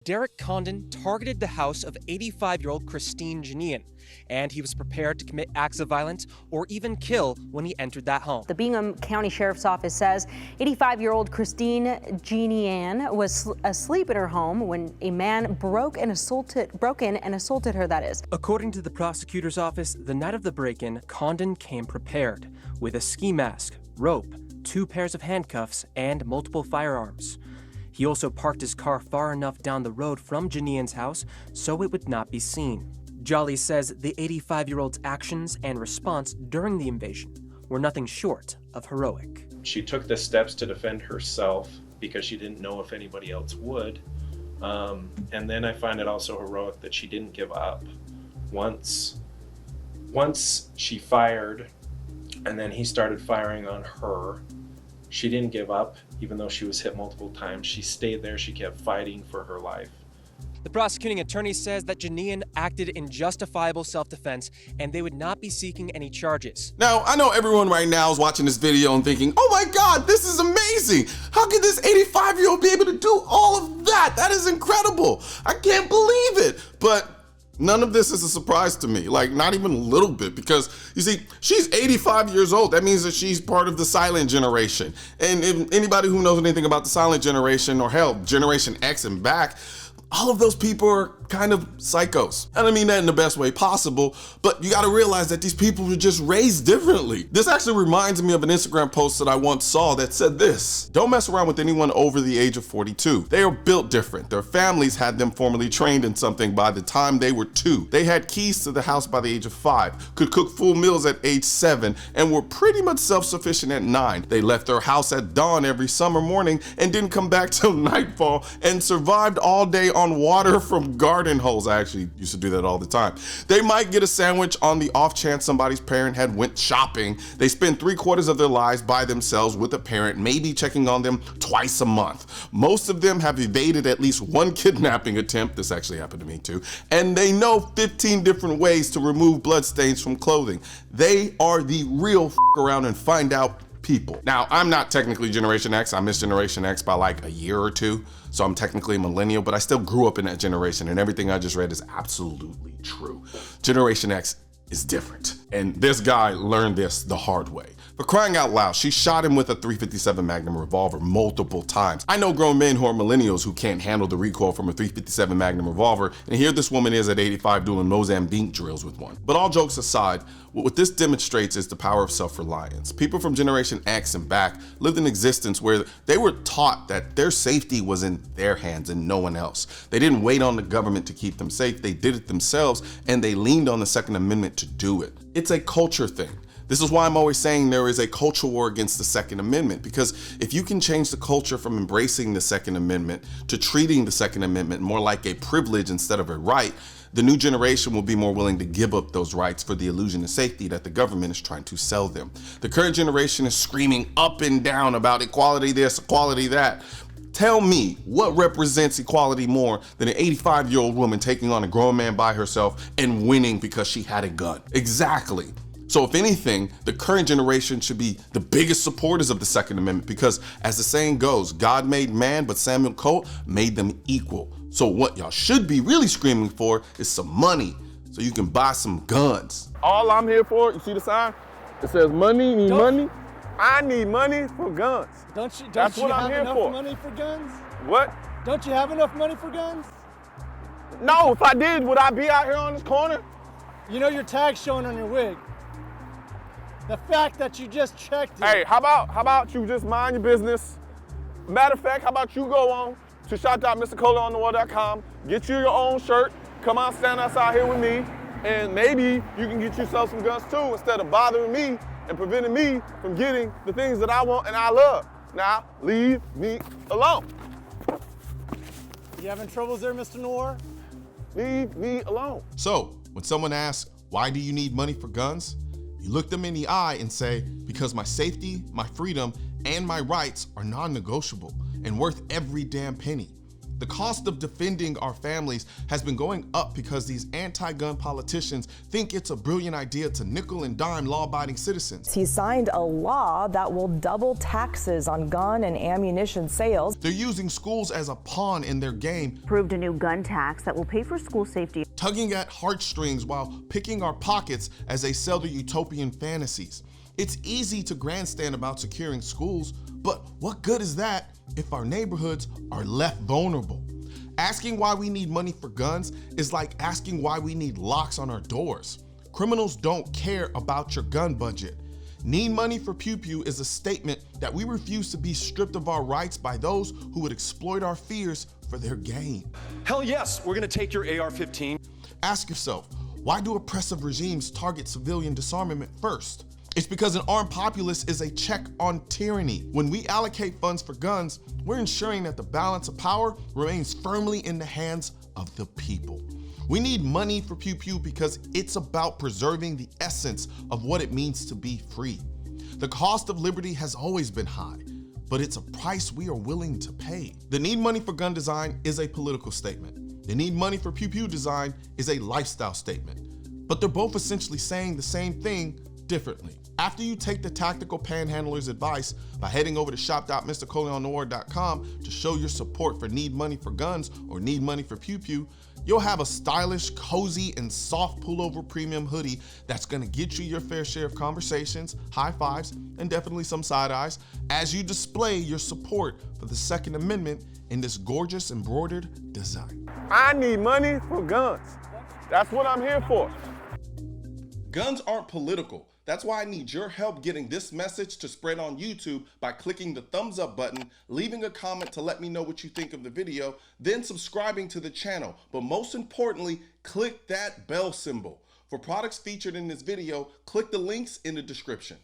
Derek Condon targeted the house of 85-year-old Christine Janian, and he was prepared to commit acts of violence or even kill when he entered that home. The Bingham County Sheriff's Office says 85-year-old Christine Janian was asleep at her home when a man broke in and assaulted her, that is. According to the prosecutor's office, the night of the break-in, Condon came prepared with a ski mask, rope, 2 pairs of handcuffs, and multiple firearms. He also parked his car far enough down the road from Janian's house so it would not be seen. Jolly says the 85-year-old's actions and response during the invasion were nothing short of heroic. She took the steps to defend herself because she didn't know if anybody else would. And then I find it also heroic that she didn't give up. Once she fired and then he started firing on her, she didn't give up, even though she was hit multiple times. She stayed there, she kept fighting for her life. The prosecuting attorney says that Janian acted in justifiable self-defense and they would not be seeking any charges. Now, I know everyone right now is watching this video and thinking, oh my God, this is amazing. How could this 85-year-old be able to do all of that? That is incredible. I can't believe it. But none of this is a surprise to me, like not even a little bit, because you see, she's 85 years old. That means that she's part of the silent generation. And if anybody who knows anything about the silent generation, or hell, Generation X and back, all of those people are kind of psychos. And I mean that in the best way possible, but you gotta realize that these people were just raised differently. This actually reminds me of an Instagram post that I once saw that said this: don't mess around with anyone over the age of 42. They are built different. Their families had them formally trained in something by the time they were 2. They had keys to the house by the age of 5, could cook full meals at age 7, and were pretty much self-sufficient at 9. They left their house at dawn every summer morning and didn't come back till nightfall, and survived all day on water from garden hose. I actually used to do that all the time. They might get a sandwich on the off chance somebody's parent had went shopping. They spend 3/4 of their lives by themselves with a parent, maybe checking on them twice a month. Most of them have evaded at least one kidnapping attempt. This actually happened to me too. And they know 15 different ways to remove bloodstains from clothing. They are the real f around and find out people. Now, I'm not technically Generation X. I missed Generation X by like a year or 2. So I'm technically a millennial, but I still grew up in that generation, and everything I just read is absolutely true. Generation X is different. And this guy learned this the hard way. For crying out loud, she shot him with a .357 Magnum revolver multiple times. I know grown men who are millennials who can't handle the recoil from a .357 Magnum revolver, and here this woman is at 85 doing Mozambique drills with one. But all jokes aside, what this demonstrates is the power of self-reliance. People from Generation X and back lived an existence where they were taught that their safety was in their hands and no one else. They didn't wait on the government to keep them safe. They did it themselves, and they leaned on the Second Amendment to do it. It's a culture thing. This is why I'm always saying there is a culture war against the Second Amendment, because if you can change the culture from embracing the Second Amendment to treating the Second Amendment more like a privilege instead of a right, the new generation will be more willing to give up those rights for the illusion of safety that the government is trying to sell them. The current generation is screaming up and down about equality this, equality that. Tell me what represents equality more than an 85-year-old woman taking on a grown man by herself and winning because she had a gun? Exactly. So if anything, the current generation should be the biggest supporters of the Second Amendment, because as the saying goes, God made man, but Samuel Colt made them equal. So what y'all should be really screaming for is some money so you can buy some guns. All I'm here for, you see the sign? It says money, need money. I need money for guns. Don't you That's what I'm have here enough for. money for guns? What? Don't you have enough money for guns? No, if I did, would I be out here on this corner? You know your tag's showing on your wig. The fact that you just checked it. Hey, how about you just mind your business? Matter of fact, how about you go on to shop.mrcolion.com, get you your own shirt, come out, stand outside here with me, and maybe you can get yourself some guns too, instead of bothering me and preventing me from getting the things that I want and I love. Now, leave me alone. You having troubles there, Mr. Noir? Leave me alone. So when someone asks, why do you need money for guns? You look them in the eye and say, because my safety, my freedom, and my rights are non-negotiable and worth every damn penny. The cost of defending our families has been going up because these anti-gun politicians think it's a brilliant idea to nickel and dime law-abiding citizens. He signed a law that will double taxes on gun and ammunition sales. They're using schools as a pawn in their game. Approved a new gun tax that will pay for school safety. Tugging at heartstrings while picking our pockets as they sell their utopian fantasies. It's easy to grandstand about securing schools, but what good is that if our neighborhoods are left vulnerable? Asking why we need money for guns is like asking why we need locks on our doors. Criminals don't care about your gun budget. Need money for pew pew is a statement that we refuse to be stripped of our rights by those who would exploit our fears for their gain. Hell yes, we're gonna take your AR-15. Ask yourself, why do oppressive regimes target civilian disarmament first? It's because an armed populace is a check on tyranny. When we allocate funds for guns, we're ensuring that the balance of power remains firmly in the hands of the people. We need money for pew pew because it's about preserving the essence of what it means to be free. The cost of liberty has always been high, but it's a price we are willing to pay. The need money for gun design is a political statement. The need money for pew pew design is a lifestyle statement. But they're both essentially saying the same thing differently. After you take the tactical panhandler's advice by heading over to shop.mrcolionnoir.com to show your support for Need Money for Guns or Need Money for Pew Pew, you'll have a stylish, cozy, and soft pullover premium hoodie that's gonna get you your fair share of conversations, high fives, and definitely some side eyes as you display your support for the Second Amendment in this gorgeous embroidered design. I need money for guns. That's what I'm here for. Guns aren't political. That's why I need your help getting this message to spread on YouTube by clicking the thumbs up button, leaving a comment to let me know what you think of the video, then subscribing to the channel. But most importantly, click that bell symbol. For products featured in this video, click the links in the description.